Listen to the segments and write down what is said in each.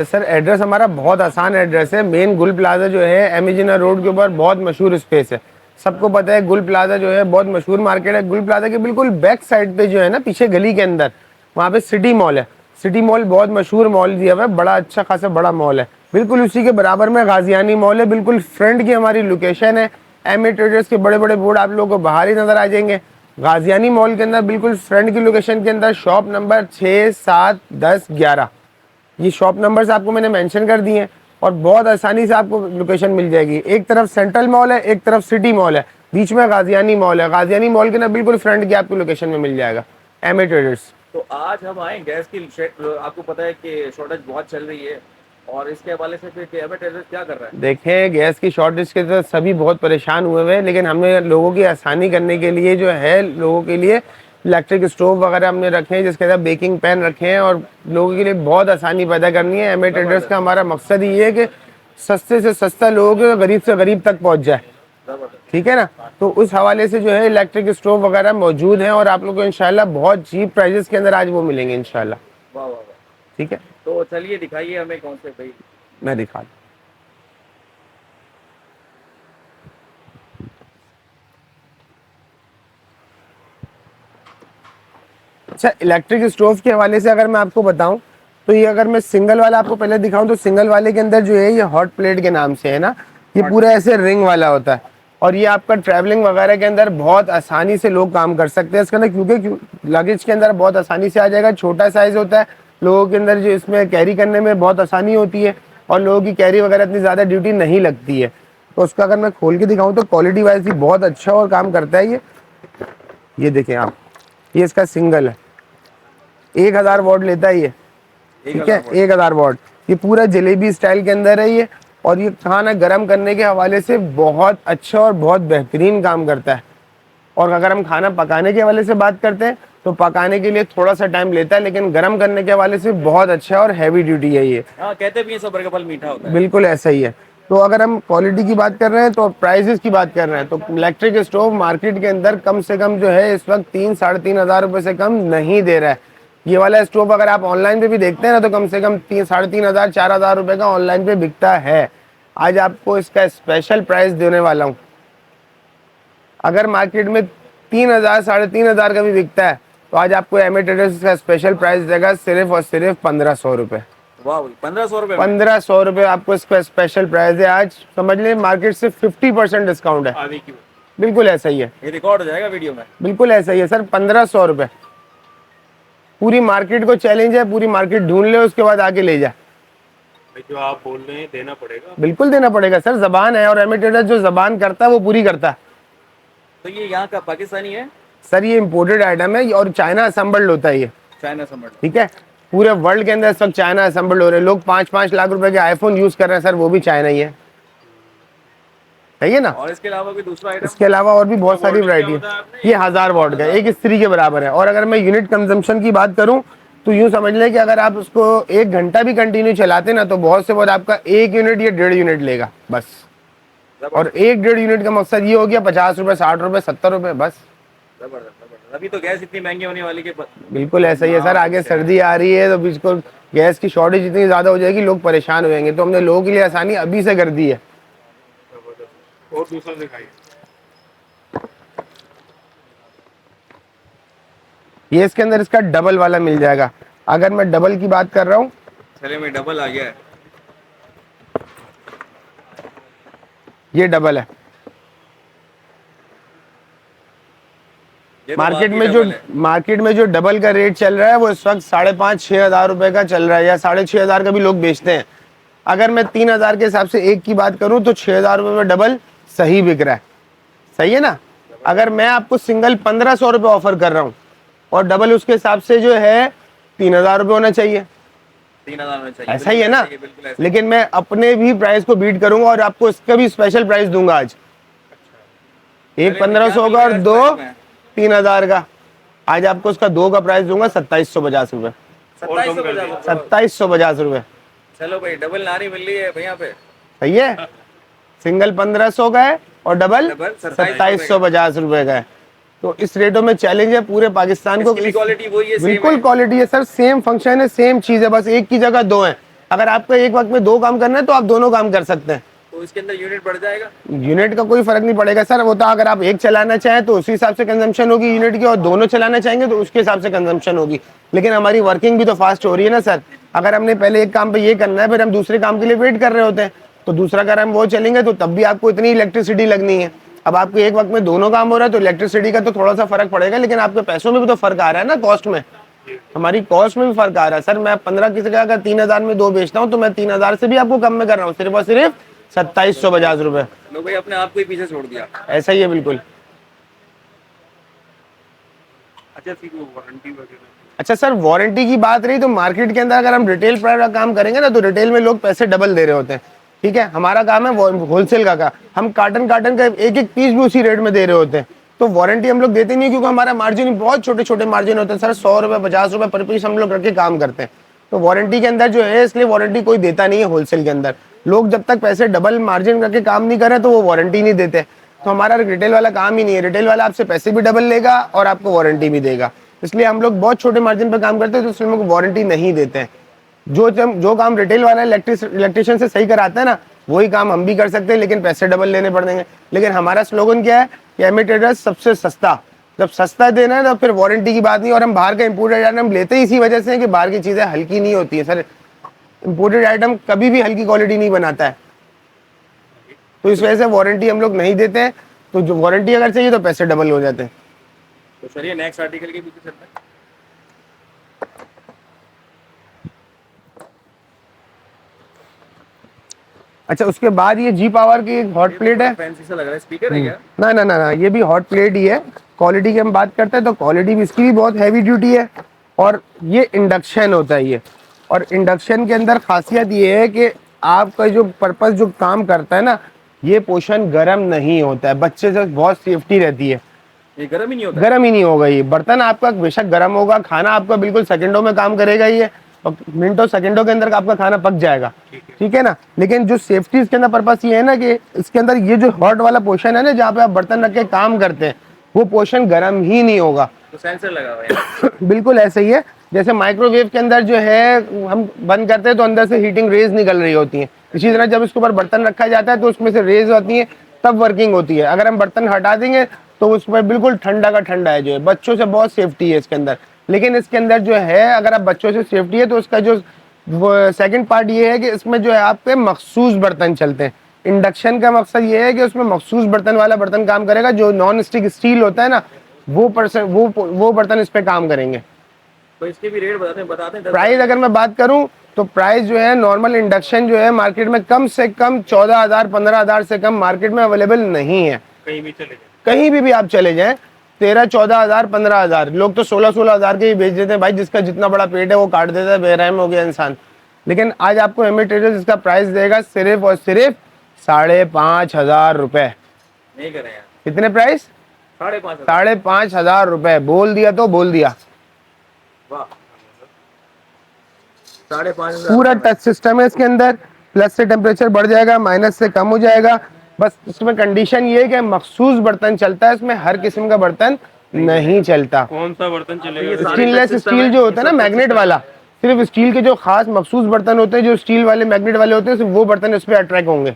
Sir address हमारा बहुत आसान एड्रेस है। मेन गुल प्लाजा जो है एमिजिना रोड के ऊपर बहुत मशहूर स्पेस है, सबको पता है। गुल प्लाजा जो है बहुत मशहूर मार्केट है। गुल प्लाजा के बिल्कुल बैक साइड पे जो है ना, पीछे गली के अंदर, वहाँ पे सिटी मॉल है। सिटी मॉल बहुत मशहूर मॉल दिया हुआ है, बड़ा अच्छा खासा बड़ा मॉल है। बिल्कुल उसी के बराबर में गाजियानी मॉल है। बिल्कुल फ्रंट की हमारी लोकेशन है। एम ए ट्रेडर्स के बड़े बड़े बोर्ड आप लोगों को बाहर ही नजर आ जाएंगे। गाजियानी मॉल के अंदर बिल्कुल फ्रंट की लोकेशन के अंदर शॉप नंबर 6, 7, 10, 11, ये शॉप नंबर्स आपको मैंने मेंशन कर दिए हैं और बहुत आसानी से आपको लोकेशन मिल जाएगी। एक तरफ सेंट्रल मॉल है, एक तरफ सिटी मॉल है, बीच में गाजियानी मॉल है। गाजियानी मॉल के ना बिल्कुल फ्रंट की आपको लोकेशन में मिल जाएगा एम ए ट्रेडर्स। तो आज हम आए गैस की आपको पता है कि शॉर्टेज बहुत चल रही है और इसके हवाले से फिर एम ए ट्रेडर्स क्या कर रहा है? देखें, गैस की शॉर्टेज के तो सभी बहुत परेशान हुए हुए हैं, लेकिन हमने लोगों की आसानी करने के लिए जो है, लोगों के लिए इलेक्ट्रिक स्टोव वगैरह हमने रखे हैं, जिसके अंदर बेकिंग पैन रखे हैं और लोगों के लिए बहुत आसानी पैदा करनी है। एम ए ट्रेडर्स का हमारा मकसद ये है कि सस्ते से सस्ता लोगों के गरीब से गरीब तक पहुंच जाए, ठीक है ना। तो उस हवाले से जो है इलेक्ट्रिक स्टोव वगैरह मौजूद हैं और आप लोग को इंशाल्लाह बहुत चीप प्राइजेस के अंदर आज वो मिलेंगे इंशाल्लाह। वाह वाह वाह, ठीक है, तो चलिए दिखाइए हमें कौन से भाई। मैं दिखा दूं। अच्छा, इलेक्ट्रिक स्टोव के हवाले से अगर मैं आपको बताऊं तो ये, अगर मैं सिंगल वाला आपको पहले दिखाऊं तो सिंगल वाले के अंदर जो है ये हॉट प्लेट के नाम से है ना, ये पूरा ऐसे रिंग वाला होता है और ये आपका ट्रैवलिंग वगैरह के अंदर बहुत आसानी से लोग काम कर सकते हैं इसके अंदर, क्योंकि लगेज के अंदर बहुत आसानी से आ जाएगा। छोटा साइज होता है, लोगों के अंदर जो इसमें कैरी करने में बहुत आसानी होती है और लोगों की कैरी वगैरह इतनी ज़्यादा ड्यूटी नहीं लगती है। तो उसका अगर मैं खोल के दिखाऊँ तो क्वालिटी वाइज भी बहुत अच्छा और काम करता है ये देखें आप, ये इसका सिंगल है, 1000 वॉट लेता है ये, ठीक है, 1000 वॉट। ये पूरा जलेबी स्टाइल के अंदर है ये, और ये खाना गर्म करने के हवाले से बहुत अच्छा और बहुत बेहतरीन काम करता है। और अगर हम खाना पकाने के हवाले से बात करते हैं तो पकाने के लिए थोड़ा सा टाइम लेता है, लेकिन गर्म करने के हवाले से बहुत अच्छा और हैवी ड्यूटी है ये। कहते भी हैं सब्र का फल मीठा होता है। बिल्कुल ऐसा ही है। तो अगर हम क्वालिटी की बात कर रहे हैं तो प्राइसेस की बात कर रहे हैं तो इलेक्ट्रिक स्टोव मार्केट के अंदर कम से कम जो है इस वक्त 3, 3,500 रुपये से कम नहीं दे रहा है। ये वाला स्टोव अगर आप ऑनलाइन पे भी देखते हैं ना तो कम से कम 3, 3,500, 4,000 रुपये का ऑनलाइन पे बिकता है। आज आपको इसका स्पेशल प्राइस देने वाला हूँ। अगर मार्केट में 3,000, 3,500 का भी बिकता है तो आज आपको एम ए ट्रेडर्स का स्पेशल प्राइस देगा सिर्फ और सिर्फ 1,500 रुपये। वाह, 1,500 रुपये, 1,500 रुपये आपको इसका स्पेशल प्राइस है। आज समझ लें मार्केट से 50% डिस्काउंट है। बिल्कुल ऐसा ही है, ये रिकॉर्ड हो जाएगा वीडियो में। बिल्कुल ऐसा ही है सर, 1,500 रुपये। पूरी मार्केट को चैलेंज है, पूरी मार्केट ढूंढ ले उसके बाद आके ले जाए। जो आप बोल रहे हैं देना पड़ेगा, बिल्कुल देना पड़ेगा सर, जबान है और एम ए ट्रेडर्स जो जबान करता है वो पूरी करता है। तो ये यहाँ का पाकिस्तानी है सर, ये इम्पोर्टेड आइटम है और चाइना असेंबल्ड होता है ये, चाइना समझ, ठीक है। पूरे वर्ल्ड के अंदर इस वक्त चाइना असेंबल्ड हो रहे हैं। लोग 5-5 लाख रुपए के आईफोन यूज कर रहे हैं सर, वो भी चाइना ही है, सही है ना। और इसके अलावा भी दूसरा आइटम, इसके अलावा और भी बहुत सारी वैरायटी है। ये 1000 वॉट का एक स्त्री के बराबर है। और अगर मैं यूनिट कंजम्पशन की बात करूं तो यूं समझ लें कि अगर आप उसको 1 घंटा भी कंटिन्यू चलाते ना तो बहुत से बहुत आपका 1 यूनिट या 1.5 यूनिट लेगा बस। और 1-1.5 यूनिट का मकसद ये हो गया 50 रुपए, 60 रुपए, 70 रुपए बस। अभी तो गैस इतनी महंगी होने वाली के बिल्कुल ऐसा ही है सर, आगे सर्दी आ रही है तो बिल्कुल गैस की शॉर्टेज इतनी ज्यादा हो जाएगी, लोग परेशान हो जाएंगे। तो हमने लोगों के लिए आसानी अभी से कर दी है। और दूसरा दिखाइए। ये इसके अंदर इसका डबल वाला मिल जाएगा। अगर मैं डबल की बात कर रहा हूँ, चलिए मैं डबल आ गया है, ये डबल है। मार्केट में जो डबल का रेट चल रहा है वो इस वक्त 5,500-6,000 रुपए का चल रहा है, या 6,500 का भी लोग बेचते हैं। अगर मैं 3,000 के हिसाब से एक की बात करूं तो 6,000 रुपए में डबल सही बिक रहा है, सही है ना। अगर मैं आपको सिंगल 1,500 रुपए ऑफर कर रहा हूं और डबल उसके हिसाब से जो है 3,000 रुपए होना चाहिए, 3,000 में चाहिए, ऐसा ही है ना। लेकिन मैं अपने भी प्राइस को बीट करूंगा और आपको इसका भी स्पेशल प्राइस दूंगा आज। एक 1,500 का और दो 3,000 का। आज आपको उसका 2 का प्राइस दूंगा 2,750 रुपए, 2,750 रुपए। चलो भाई, डबल नारी मिल रही है भैया पे, सही है। सिंगल 1,500 का है और डबल 2,750 रुपए का है। तो इस रेटों में चैलेंज है पूरे पाकिस्तान को। इसकी भी क्वालिटी वही है, same बिल्कुल है। क्वालिटी है सर, सेम फंक्शन है, सेम चीज है, बस एक की जगह दो है। अगर आपको एक वक्त में दो काम करना है तो आप दोनों काम कर सकते हैं। तो इसके अंदर यूनिट बढ़ जाएगा। यूनिट का कोई फर्क नहीं पड़ेगा सर, वो तो अगर आप एक चलाना चाहें तो उसी हिसाब से कंजम्पशन होगी यूनिट की, और दोनों चलाना चाहेंगे तो उसके हिसाब से कंजम्पशन होगी। लेकिन हमारी वर्किंग भी तो फास्ट हो रही है ना सर। अगर हमने पहले एक काम पे ये करना है, फिर हम दूसरे काम के लिए वेट कर रहे होते हैं, तो दूसरा अगर हम वो चलेंगे तो तब भी आपको इतनी इलेक्ट्रिसिटी लगनी है। अब आपको एक वक्त में दोनों काम हो रहा है तो इलेक्ट्रिसिटी का तो थोड़ा सा फर्क पड़ेगा, लेकिन आपके पैसों में भी तो फर्क आ रहा है ना, कॉस्ट में। हमारी कॉस्ट में भी फर्क आ रहा है सर। मैं 15 की जगह अगर 3000 में दो बेचता हूँ तो मैं 3000 से भी आपको कम में कर रहा हूँ, सिर्फ और सिर्फ 2750 रुपए। लो भाई, अपने आप को ही पीछे छोड़ दिया। ऐसा ही है बिल्कुल। अच्छा फिर वो वारंटी वगैरह अच्छा सर, वारंटी की बात रही तो मार्केट के अंदर अगर हम रिटेल प्राइस का काम करेंगे ना, तो रिटेल में लोग पैसे डबल दे रहे होते हैं। ठीक है, हमारा काम है होलसेल का। हम कार्टन कार्टन का एक एक पीस भी उसी रेट में दे रहे होते हैं। तो वारंटी हम लोग देते नहीं, क्योंकि हमारा मार्जिन बहुत छोटे छोटे मार्जिन होते हैं सर। 100 रुपए 50 रुपए पर पीस हम लोग रख के काम करते हैं। तो वारंटी के अंदर जो है, इसलिए वारंटी कोई देता नहीं है होलसेल के अंदर। लोग जब तक पैसे डबल मार्जिन करके काम नहीं करें तो वो वारंटी नहीं देते। तो हमारा रिटेल वाला काम ही नहीं है। रिटेल वाला आपसे पैसे भी डबल लेगा और आपको वारंटी भी देगा। इसलिए हम लोग बहुत छोटे मार्जिन पर काम करते हैं, तो इसलिए हम लोग वारंटी नहीं देते हैं। जो काम रिटेल वाला इलेक्ट्रिशियन से सही कराता है ना, वही काम हम भी कर सकते हैं, लेकिन पैसे डबल लेने पड़ेंगे। लेकिन हमारा स्लोगन क्या है कि एमए ट्रेडर्स सबसे सस्ता। जब सस्ता देना है तो फिर वारंटी की बात नहीं। और हम बाहर का इंपोर्टेड आइटम लेते ही इसी वजह से है कि बाहर की चीजें हल्की नहीं होती है सर। इंपोर्टेड आइटम कभी भी हल्की क्वालिटी नहीं बनाता है, तो इस वजह से वारंटी हम लोग नहीं देते हैं। तो जो वारंटी अगर चाहिए तो पैसे डबल हो जाते हैं। तो चलिए नेक्स्ट आर्टिकल के पीछे चलते हैं। अच्छा, उसके बाद ये जी पावर की एक हॉट प्लेट है। फैंसी सा लग रहा है, स्पीकर है क्या? ना, ये भी हॉट प्लेट ही है। क्वालिटी की हम बात करते हैं तो क्वालिटी भी इसकी भी बहुत हैवी ड्यूटी है। और ये इंडक्शन होता है ये। और इंडक्शन के अंदर खासियत ये है कि आपका जो पर्पस जो काम करता है ना, ये पोर्शन गर्म नहीं होता है। बच्चे से बहुत सेफ्टी रहती है। ये गर्म ही नहीं होता? गर्म ही नहीं होगा ये बर्तन आपका, बेशक गर्म होगा, खाना आपका बिल्कुल सेकंडों में काम करेगा ये, और मिनटों सेकंडों के अंदर आपका खाना पक जाएगा। ठीक है ना। लेकिन जो सेफ्टी इसके अंदर पर्पस ये है ना कि इसके अंदर ये जो हॉट वाला पोर्शन है ना, जहाँ पे आप बर्तन रख के काम करते हैं, वो पोर्शन गर्म ही नहीं होगा। तो सेंसर लगा हुआ है। बिल्कुल ऐसे ही है। जैसे माइक्रोवेव के अंदर जो है हम बंद करते हैं तो अंदर से हीटिंग रेज निकल रही होती है, इसी तरह जब इसके ऊपर बर्तन रखा जाता है तो उसमें से रेज होती है, तब वर्किंग होती है। अगर हम बर्तन हटा देंगे तो उसमें बिल्कुल ठंडा का ठंडा है। जो है बच्चों से बहुत सेफ्टी है इसके अंदर। लेकिन इसके अंदर जो है, अगर आप बच्चों से सेफ्टी है तो उसका जो सेकंड पार्ट ये है कि इसमें जो है आपके मखसूस बर्तन चलते हैं। इंडक्शन का मकसद ये है कि उसमें मखसूस बर्तन वाला बर्तन काम करेगा। जो नॉन स्टिक स्टील होता है ना, वो बर्तन इस पे काम करेंगे। तो इसके भी रेट बताते हैं। प्राइस अगर मैं बात करूं तो प्राइस जो है नॉर्मल इंडक्शन जो है मार्केट में कम से कम 14,000 15,000 से कम मार्केट में अवेलेबल नहीं है। कहीं भी चले जाए, कहीं भी आप चले जाएं, 13-14,000 15,000, लोग तो 16-16,000 के ही बेच देते हैं भाई। जिसका जितना बड़ा पेट है वो काट देता है, बेरहम हो गया इंसान। लेकिन आज आपको एमए ट्रेडर्स इसका प्राइस देगा सिर्फ और सिर्फ 5,500 रुपए। नहीं करें यार। कितने प्राइस? 5,500। 5,500 रुपए। बोल दिया तो बोल दिया। वाह, 5,500। पूरा टच सिस्टम है इसके अंदर। प्लस से टेम्परेचर बढ़ जाएगा, माइनस से कम हो जाएगा। बस इसमें कंडीशन ये है कि मखसूस बर्तन चलता है, इसमें हर किस्म का बर्तन नहीं चलता। कौन सा बर्तन चलेगा? स्टेनलेस स्टील जो होता है ना, मैग्नेट वाला, सिर्फ स्टील के जो खास मखसूस बर्तन होते हैं, जो स्टील वाले मैग्नेट वाले होते हैं, सिर्फ वो बर्तन इस पे अट्रैक्ट होंगे।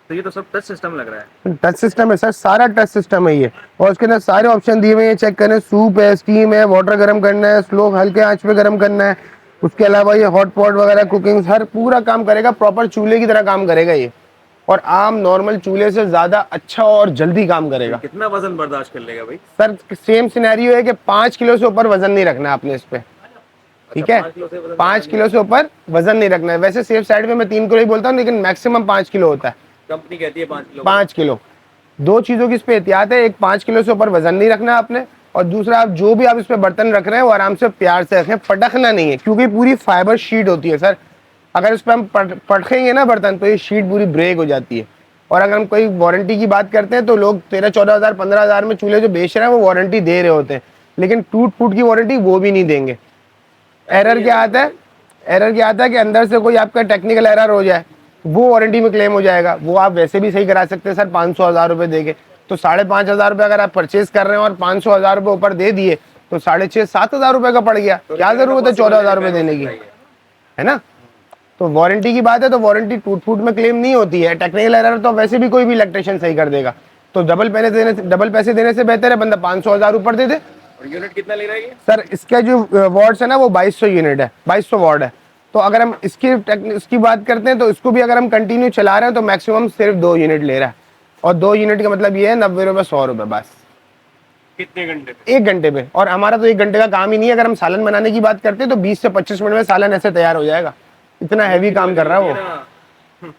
तो ये तो सब टच सिस्टम लग रहा है। टच सिस्टम है सर, सारा टच सिस्टम है ये। और उसके अंदर सारे ऑप्शन दिए हुए हैं, चेक करें। सूप है, स्टीम है, वाटर गर्म करना है, स्लो हल्के आंच पे गर्म करना है। उसके अलावा ये हॉट पॉट वगैरह, कुकिंग, हर पूरा काम करेगा। प्रॉपर चूल्हे की तरह काम करेगा ये, और आम नॉर्मल चूल्हे से ज्यादा अच्छा और जल्दी काम करेगा। कितना वजन बर्दाश्त कर लेगा भाई? सर सेम सिनेरियो है कि 5 किलो से ऊपर वजन नहीं रखना है आपने इस पे। ठीक है, 5 किलो से ऊपर वजन नहीं रखना है। वैसे सेफ साइड में मैं 3 किलो ही बोलता हूँ, लेकिन मैक्सिमम 5 किलो होता है। कंपनी कहती है 5 किलो। 5 किलो। दो चीजों की इस पे एहतियात है, एक 5 किलो से ऊपर वजन नहीं रखना आपने, और दूसरा आप जो भी आप इस पे बर्तन रख रहे हैं वो आराम से प्यार से रखें, पटकना नहीं है, क्योंकि पूरी फाइबर शीट होती है सर। अगर इस पे हम पटकेंगे ना बर्तन तो ये शीट पूरी ब्रेक हो जाती है। और अगर हम कोई वारंटी की बात करते हैं तो लोग 13-14,000 15,000 में चूल्हे जो बेच रहे हैं वो वारंटी दे रहे होते हैं, लेकिन टूट फूट की वारंटी वो भी नहीं देंगे। एरर क्या आता है? एरर क्या आता है कि अंदर से कोई आपका टेक्निकल एरर हो जाए, वो वारंटी में क्लेम हो जाएगा। वो आप वैसे भी सही करा सकते हैं सर 500-1000 रुपए देके, तो 5,500 रुपये अगर आप परचेज कर रहे हैं और 500,000 रुपये ऊपर दे दिए तो 6,500-7,000 रुपये का पड़ गया। क्या जरूरत है 14,000 रुपये देने की, है ना। तो वारंटी की बात है तो वारंटी टूट फूट में क्लेम नहीं होती है। टेक्निकल एरर तो वैसे भी कोई भी इलेक्ट्रिशियन सही कर देगा। तो डबल पैसे देने से बेहतर है बंदा 500,000 ऊपर दे दे। और यूनिट कितना ले रहा है ये? सर इसका जो वाट्स है ना वो 2200 यूनिट है, 2200 वाट है। तो अगर हम इसकी बात करते हैं तो इसको भी अगर हम कंटिन्यू चला रहे हैं तो मैक्सिमम सिर्फ 2 यूनिट ले रहा है। और 2 यूनिट का मतलब ये है 90 रुपये 100 रुपये बस कितने घंटे पे? 1 घंटे पे। और हमारा तो 1 घंटे का काम ही नहीं है। अगर हम सालन बनाने की बात करते हैं तो 20 से 25 मिनट में सालन ऐसे तैयार हो जाएगा। इतना हैवी काम कर रहा है वो।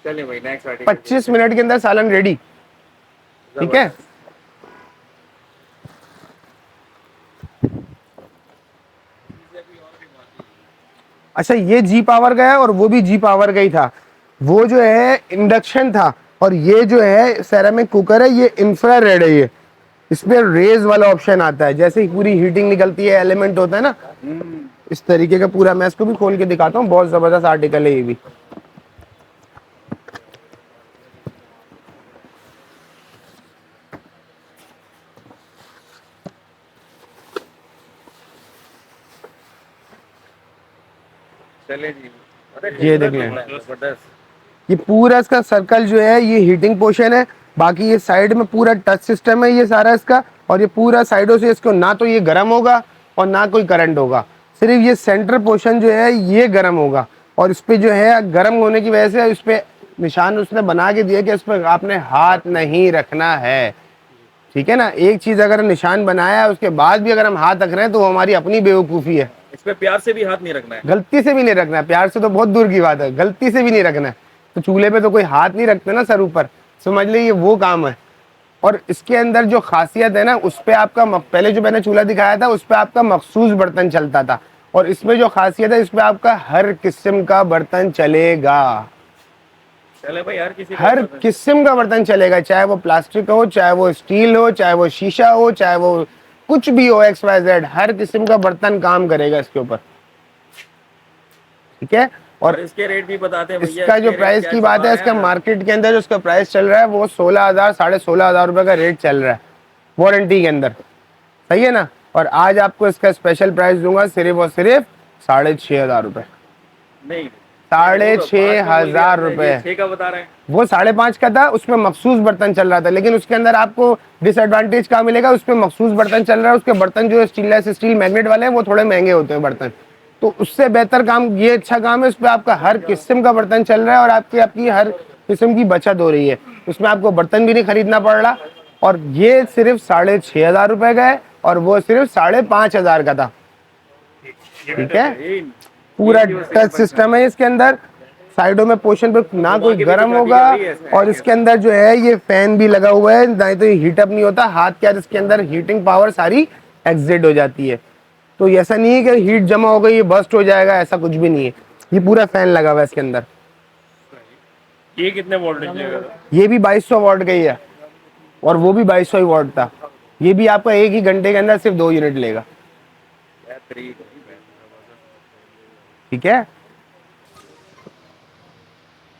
चलिए भाई नेक्स्ट आर्टिकल। 25 मिनट के अंदर सालन रेडी, ठीक है। अच्छा ये जी पावर का है और वो भी जी पावर का ही था। वो जो है इंडक्शन था और ये जो है सेरामिक कुकर है, ये इंफ्रारेड है। ये इसमें रेज वाला ऑप्शन आता है, जैसे ही पूरी हीटिंग निकलती है एलिमेंट होता है ना इस तरीके का पूरा। मैं इसको भी खोल के दिखाता हूँ, बहुत जबरदस्त आर्टिकल है ये भी। चलिए जी। अरे ये देख लें। जबरदस्त। ये पूरा इसका सर्कल जो है ये हीटिंग पोर्शन है। बाकी ये साइड में पूरा टच सिस्टम है ये सारा इसका। और ये पूरा साइडों से इसको ना तो ये गर्म होगा और ना कोई करंट होगा, सिर्फ ये सेंटर पोर्शन जो है ये गर्म होगा। और इस पे जो है गर्म होने की वजह से इस पे निशान उसने बना के दिया कि इस पर आपने हाथ नहीं रखना है, ठीक है ना। एक चीज अगर निशान बनाया है उसके बाद भी अगर हम हाथ रख रहे हैं तो वो हमारी अपनी बेवकूफ़ी है। इस पे प्यार से भी हाथ नहीं रखना है, गलती से भी नहीं रखना है। प्यार से तो बहुत दूर की बात है, गलती से भी नहीं रखना है। तो चूल्हे पे तो कोई हाथ नहीं रखते ना सर ऊपर, समझ लीजिए वो काम है। और इसके अंदर जो खासियत है ना उस पे आपका पहले जो मैंने चूल्हा दिखाया था उस पे आपका मखसूस बर्तन चलता था। और इसमें जो खासियत है इस पे आपका हर किस्म का बर्तन चलेगा। चले भाई हर किस्म का बर्तन चलेगा, चाहे वो प्लास्टिक हो, चाहे वो स्टील हो, चाहे वो शीशा हो, चाहे वो कुछ भी हो, XYZ हर किस्म का बर्तन काम करेगा इसके ऊपर, ठीक है। और इसके रेट भी बताते हैं भैया। इसका जो प्राइस की बात है, इसका मार्केट के अंदर जो इसका प्राइस चल रहा है वो 16,000 16,500 रुपए का रेट चल रहा है वारंटी के अंदर, सही है ना। और आज आपको इसका स्पेशल प्राइस दूंगा सिर्फ और सिर्फ 6,500 रुपए। नहीं 6,500 रुपए। 6 का बता रहे हैं। वो 5.5 का था, उसमें मखसूस बर्तन चल रहा था। लेकिन उसके अंदर आपको डिसएडवांटेज क्या मिलेगा, उसमें मखसूस बर्तन चल रहा है। उसके बर्तन जो स्टील मैग्नेट वाले हैं वो थोड़े महंगे होते हैं बर्तन। तो उससे बेहतर काम ये अच्छा काम है, उस पर आपका हर किस्म का बर्तन चल रहा है और आपकी हर किस्म की बचत हो रही है। उसमें आपको बर्तन भी नहीं खरीदना पड़ रहा। और ये सिर्फ 6,500 रुपए का है और वो सिर्फ 5,500 का था, ठीक है। पूरा टच सिस्टम है इसके अंदर, साइडों में पोर्शन पे ना कोई गर्म होगा। और इसके अंदर जो है ये फैन भी लगा हुआ है, नहीं तो ये हीट अप नहीं होता। हाथ क्या इसके अंदर हीटिंग पावर सारी एग्जिट हो जाती है। तो ऐसा नहीं है कि हीट जमा हो गई ये बस्ट हो जाएगा, ऐसा कुछ भी नहीं है। ये पूरा फैन लगा हुआ है इसके अंदर। ये कितने वोल्टेज लेगा? ये भी 2200 वाट का ही है और वो भी 2200 वाट था। ये भी आपका 1 ही घंटे के अंदर सिर्फ 2 यूनिट लेगा, ठीक है।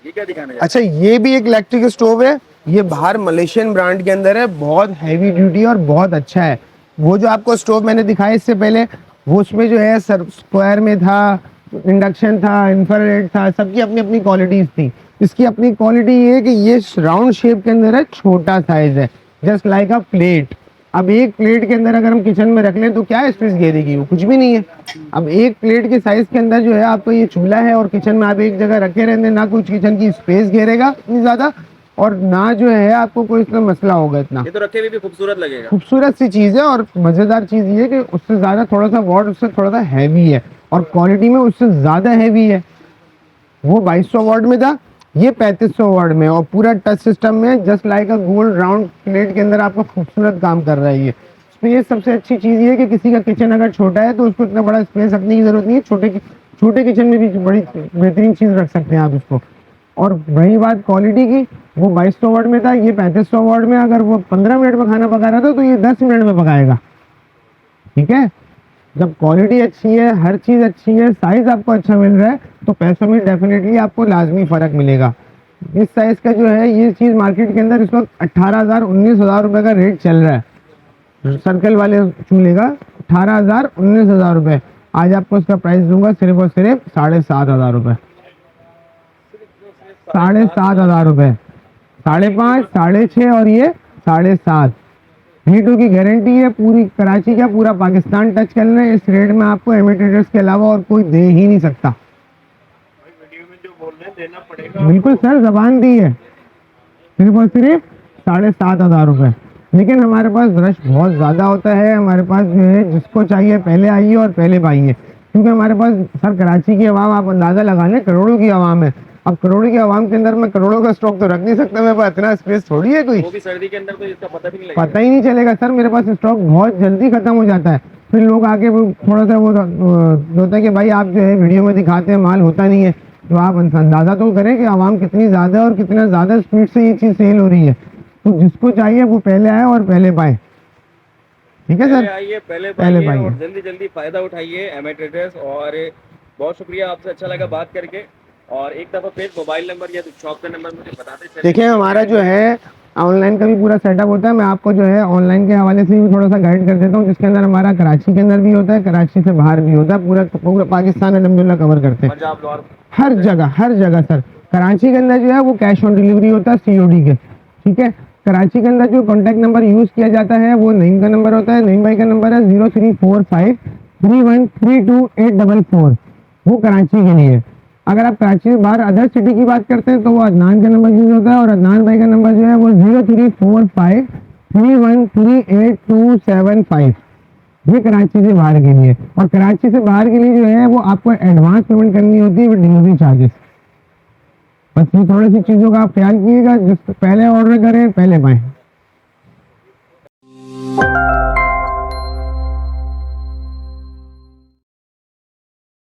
ये क्या दिखाने जा अच्छा ये भी एक इलेक्ट्रिक स्टोव है, ये बाहर मलेशियन ब्रांड के अंदर है, बहुत हैवी ड्यूटी और बहुत अच्छा है। वो जो आपको स्टोव मैंने दिखाया इससे पहले वो उसमें जो है स्क्वायर में था, इंडक्शन था, इंफ्रारेड था, सबकी अपनी अपनी क्वालिटीज थी। इसकी अपनी क्वालिटी ये है कि ये राउंड शेप के अंदर है, छोटा साइज है, जस्ट लाइक अ प्लेट। अब एक प्लेट के अंदर अगर हम किचन में रख लें तो क्या स्पेस घेरेगी, वो कुछ भी नहीं है। अब एक प्लेट के साइज के अंदर जो है आपको ये चूल्हा है और किचन में आप एक जगह रखे रहते, ना कुछ किचन की स्पेस घेरेगा इतनी ज्यादा और ना जो है आपको कोई इसमें मसला होगा इतना। ये तो रखे हुए भी खूबसूरत लगेगा। खूबसूरत सी चीज है। और मजेदार चीज ये है कि उससे ज्यादा थोड़ा सा वॉट उससे थोड़ा सा हैवी है और क्वालिटी में उससे ज्यादा हैवी है। वो 2200 वाट में था, ये 3500 वाट में और पूरा टच सिस्टम में, just like a gold round plate के अंदर आपका खूबसूरत काम कर रहा है ये। इसमें सबसे अच्छी चीज ये है कि किसी का किचन अगर छोटा है तो उसको इतना बड़ा स्पेस रखने की जरूरत नहीं है, छोटे किचन में भी बड़ी बेहतरीन चीज रख सकते हैं आप इसको। और वही बात क्वालिटी की, वो 2200 वाट में था, ये 3500 वाट में। अगर वो 15 मिनट में खाना पका रहा था तो ये 10 मिनट में पकाएगा, ठीक है। जब क्वालिटी अच्छी है, हर चीज अच्छी है, साइज आपको अच्छा मिल रहा है तो पैसों में डेफिनेटली आपको लाजमी फर्क मिलेगा। इस साइज का जो है ये चीज मार्केट के अंदर इस वक्त 18,000 19,000 रुपए का रेट चल रहा है। सर्कल वाले चूल्हे का 18,000 19,000 रुपए। आज आपको इसका प्राइस दूंगा सिर्फ और सिर्फ 7,500 रुपए। 7,500 रुपए, 5.5 6.5 और ये 7.5। हीटो की गारंटी है पूरी कराची का, पूरा पाकिस्तान टच कर रहे हैं। इस रेट में आपको इमिटेटर्स के अलावा और कोई दे ही नहीं सकता। वीडियो में जो बोल रहे हैं देना पड़ेगा। बिल्कुल सर, जबान दी है, सिर्फ और सिर्फ 7,500 रुपए। लेकिन हमारे पास रश बहुत ज़्यादा होता है। हमारे पास जो है जिसको चाहिए पहले आइए और पहले पाइए, क्योंकि हमारे पास सर कराची की आवाम आप अंदाज़ा लगा लें करोड़ों की आवाम है। अब करोड़ों की आवाम के अंदर मैं करोड़ों का स्टॉक तो रख नहीं सकता, मेरे पास इतना स्पेस थोड़ी है कोई। वो भी सर्दी के अंदर तो इसका पता भी नहीं लगेगा। पता ही नहीं चलेगा सर, मेरे पास स्टॉक बहुत जल्दी खत्म हो जाता है। फिर लोग आके वो थोड़ा सा वो होता है कि भाई आप जो है वीडियो में दिखाते हैं माल होता नहीं है, तो आप अंदाज़ा तो करें कि आवाम कितनी ज़्यादा और कितना ज़्यादा स्पीड से ये चीज़ सेल हो रही है। तो जिसको चाहिए वो पहले आए और पहले पाए। ठीक है सर, आइए पहले पहले पाइए पाइए। और जल्दी जल्दी फायदा उठाइए एमए ट्रेडर्स। और बहुत शुक्रिया, आपसे अच्छा लगा बात करके। और एक दफ़ा फिर मोबाइल नंबर या शॉप का नंबर मुझे बताते चलिए। देखिए हमारा जो है ऑनलाइन का भी पूरा सेटअप होता है। मैं आपको जो है ऑनलाइन के हवाले से भी थोड़ा सा गाइड कर देता हूँ, जिसके अंदर हमारा कराची के अंदर भी होता है, कराची से बाहर भी होता है। पूरा पाकिस्तान अल्हम्दुलिल्लाह कवर करते हैं, पंजाब लाहौर हर जगह सर। कराची के अंदर जो है वो कैश ऑन डिलीवरी होता है COD के। ठीक है, कराची के अंदर जो कॉन्टैक्ट नंबर यूज़ किया जाता है वो नईम का नंबर होता है। नईम भाई का नंबर है 0345 3132 844। वो कराची के लिए। अगर आप कराची से बाहर अदर सिटी की बात करते हैं तो वो अदनान का नंबर यूज होता है, और अदनान भाई का नंबर जो है वो 0345 313275। ये कराची से बाहर के लिए। और कराची से बाहर के लिए जो है वो आपको एडवांस पेमेंट करनी होती है विद डिलीवरी चार्जेस। बस ये थोड़ी सी चीज़ों का आप ख्याल कीजिएगा, जिस पहले ऑर्डर करें पहले पाएँ।